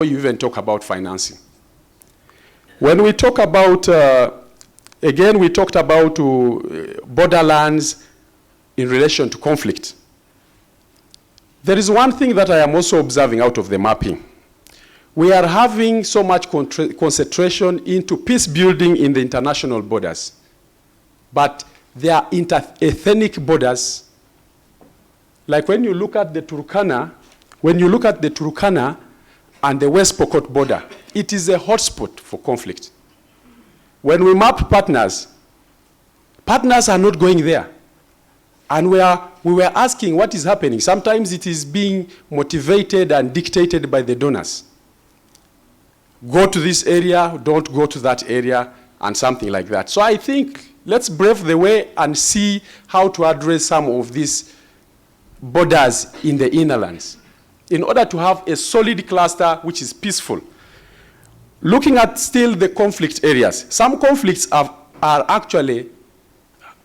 you even talk about financing. When we talk about, again, we talked about borderlands in relation to conflict. There is one thing that I am also observing out of the mapping. We are having so much concentration into peace building in the international borders. But there are inter-ethnic borders. Like when you look at the Turkana, and the West Pokot border, it is a hotspot for conflict. When we map partners are not going there. And we were asking what is happening. Sometimes it is being motivated and dictated by the donors. Go to this area, don't go to that area, and something like that. So I think let's brave the way and see how to address some of these borders in the inner lands, in order to have a solid cluster which is peaceful. Looking at still the conflict areas, some conflicts are actually,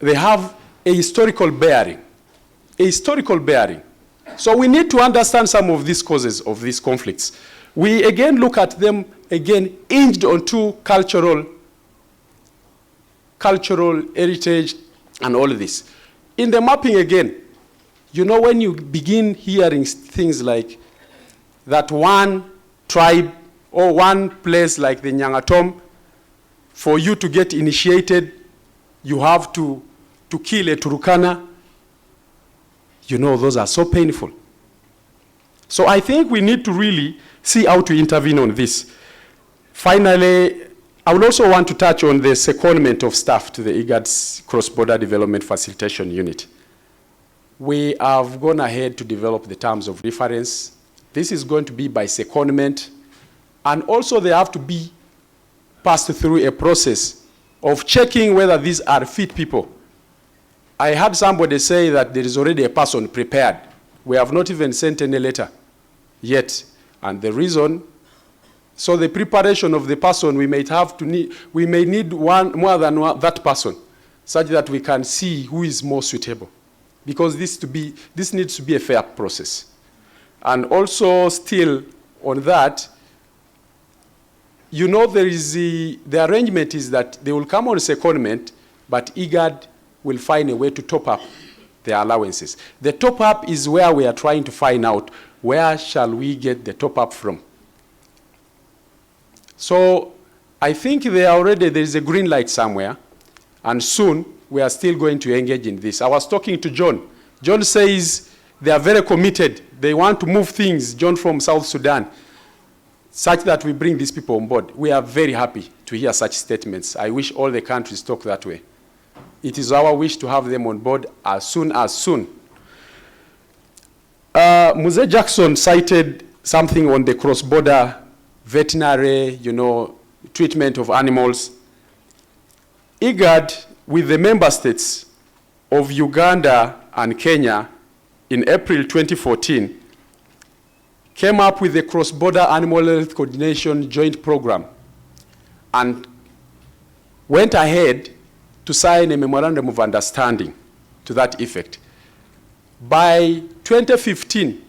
they have a historical bearing. So we need to understand some of these causes of these conflicts. We again look at them, again, hinged onto cultural heritage and all of this. In the mapping again, you know, when you begin hearing things like that one tribe or one place like the Nyangatom, for you to get initiated, you have to kill a Turkana. You know, those are so painful. So I think we need to really see how to intervene on this. Finally, I would also want to touch on the secondment of staff to the Igad's Cross-Border Development Facilitation Unit. We have gone ahead to develop the terms of reference. This is going to be by secondment, and also they have to be passed through a process of checking whether these are fit people. I heard somebody say that there is already a person prepared. We have not even sent any letter yet, and the reason, so the preparation of the person, we may need one more than that person, such that we can see who is more suitable. Because this needs to be a fair process. And also still on that, you know, the arrangement is that they will come on secondment, but Igad will find a way to top up their allowances. The top up is where we are trying to find out where shall we get the top up from. So I think there is a green light somewhere, and soon we are still going to engage in this. I was talking to John. John says they are very committed. They want to move things, John from South Sudan, such that we bring these people on board. We are very happy to hear such statements. I wish all the countries talk that way. It is our wish to have them on board as soon as soon. Muse Jackson cited something on the cross-border veterinary, treatment of animals. Igad, with the member states of Uganda and Kenya in April 2014, came up with a cross-border animal health coordination joint program and went ahead to sign a memorandum of understanding to that effect. By 2015,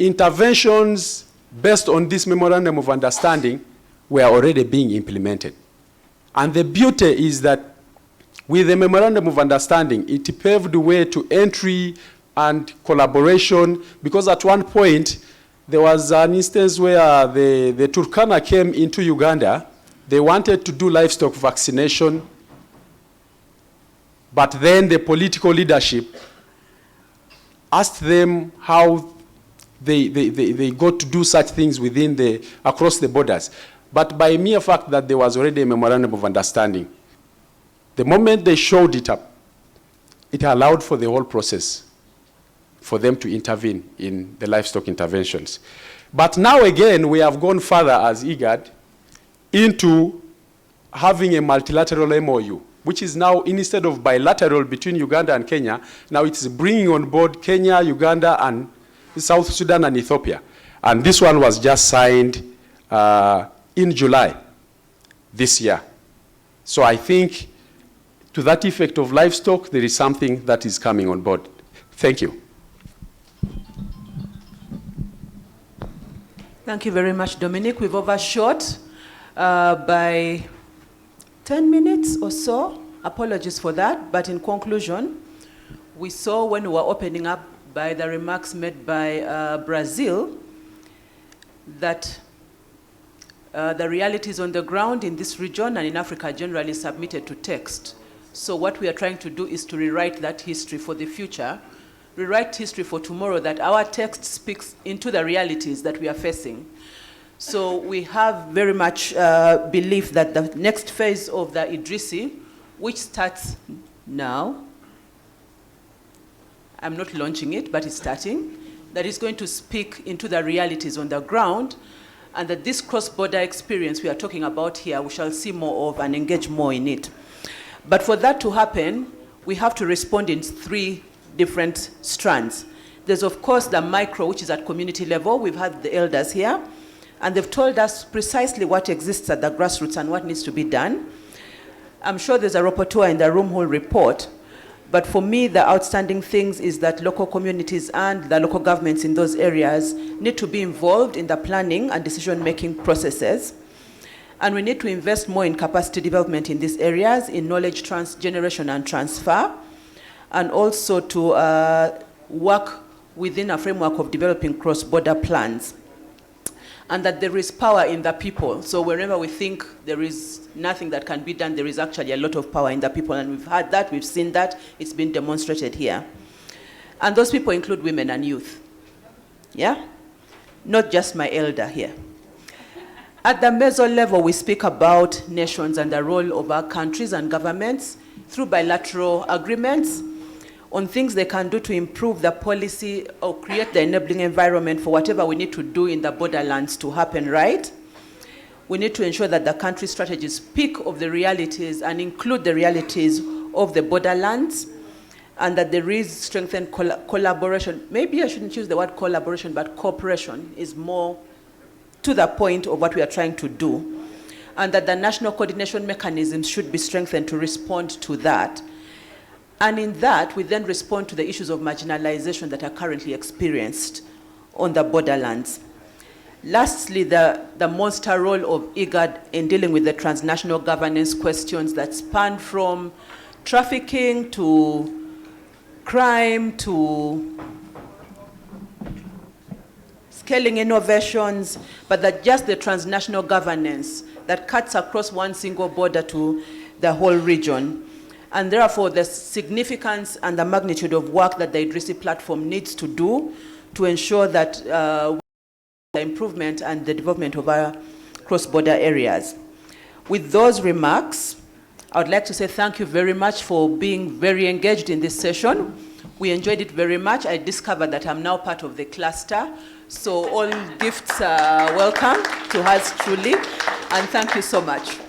interventions based on this memorandum of understanding were already being implemented. And the beauty is that with the memorandum of understanding, it paved the way to entry and collaboration, because at one point, there was an instance where the Turkana came into Uganda. They wanted to do livestock vaccination, but then the political leadership asked them how they got to do such things across the borders. But by mere fact that there was already a memorandum of understanding, the moment they showed it up, it allowed for the whole process for them to intervene in the livestock interventions. But now again, we have gone further as Igad into having a multilateral MOU, which is now, instead of bilateral between Uganda and Kenya, now it's bringing on board Kenya, Uganda, and South Sudan and Ethiopia. And this one was just signed in July this year. So I think to that effect of livestock, there is something that is coming on board. Thank you. Thank you very much, Dominic. We've overshot by 10 minutes or so. Apologies for that. But in conclusion, we saw when we were opening up by the remarks made by Brazil that the realities on the ground in this region and in Africa generally submitted to text. So what we are trying to do is to rewrite that history for the future, rewrite history for tomorrow, that our text speaks into the realities that we are facing. So we have very much belief that the next phase of the Idrisi, which starts now, I'm not launching it, but it's starting, that is going to speak into the realities on the ground, and that this cross-border experience we are talking about here, we shall see more of and engage more in it. But for that to happen, we have to respond in 3 different strands. There's, of course, the micro, which is at community level. We've had the elders here, and they've told us precisely what exists at the grassroots and what needs to be done. I'm sure there's a rapporteur in the room who will report, but for me, the outstanding things is that local communities and the local governments in those areas need to be involved in the planning and decision-making processes. And we need to invest more in capacity development in these areas, in knowledge generation and transfer, and also to work within a framework of developing cross-border plans. And that there is power in the people. So wherever we think there is nothing that can be done, there is actually a lot of power in the people. And we've had that, we've seen that, it's been demonstrated here. And those people include women and youth. Yeah? Not just my elder here. At the meso level, we speak about nations and the role of our countries and governments through bilateral agreements on things they can do to improve the policy or create the enabling environment for whatever we need to do in the borderlands to happen, right? We need to ensure that the country strategies speak of the realities and include the realities of the borderlands, and that there is strengthened collaboration. Maybe I shouldn't use the word collaboration, but cooperation is more to the point of what we are trying to do. And that the national coordination mechanisms should be strengthened to respond to that. And in that, we then respond to the issues of marginalization that are currently experienced on the borderlands. Lastly, the monster role of Igad in dealing with the transnational governance questions that span from trafficking to crime to scaling innovations, but that just the transnational governance that cuts across one single border to the whole region. And therefore, the significance and the magnitude of work that the Idrisi platform needs to do to ensure that the improvement and the development of our cross-border areas. With those remarks, I would like to say thank you very much for being very engaged in this session. We enjoyed it very much. I discovered that I'm now part of the cluster. So all gifts are welcome to us truly. And thank you so much.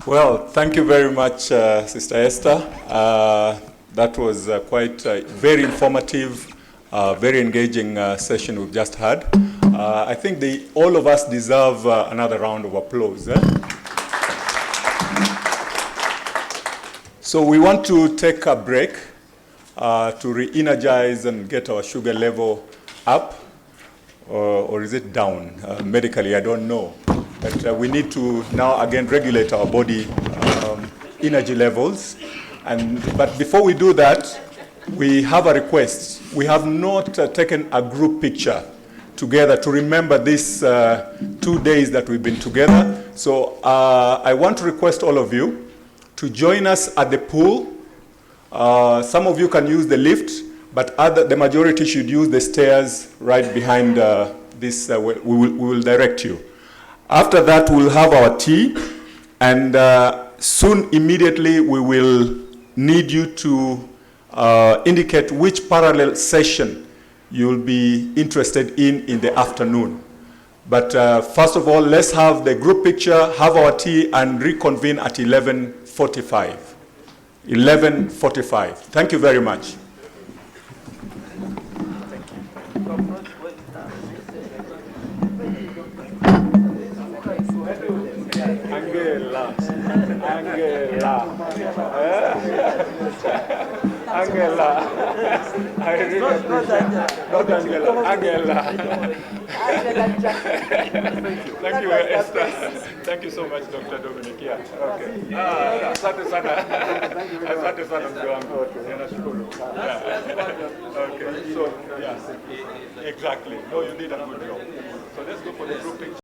Well, thank you very much, Sister Esther. That was quite very informative, very engaging session we've just had. I think all of us deserve another round of applause. So we want to take a break to re-energize and get our sugar level up, or is it down? Medically, I don't know. But we need to now again regulate our body energy levels. But before we do that, we have a request. We have not taken a group picture together to remember these 2 days that we've been together. So I want to request all of you to join us at the pool. Some of you can use the lift, but the majority should use the stairs right behind this. We will direct you. After that, we'll have our tea, and soon, immediately, we will need you to indicate which parallel session you'll be interested in the afternoon. But first of all, let's have the group picture, have our tea, and reconvene at 11:45. 11:45. Thank you very much. Angela. Angela. I really appreciate it. Not Angela. Angela. Thank you, Esther. Thank you so much, Dr. Dominic. Yeah. Okay. Asante sana. Asante sana mzee wangu. Nashukuru. Yeah. Okay. So, yeah. Exactly. No, you did a good job. So let's go for the group picture.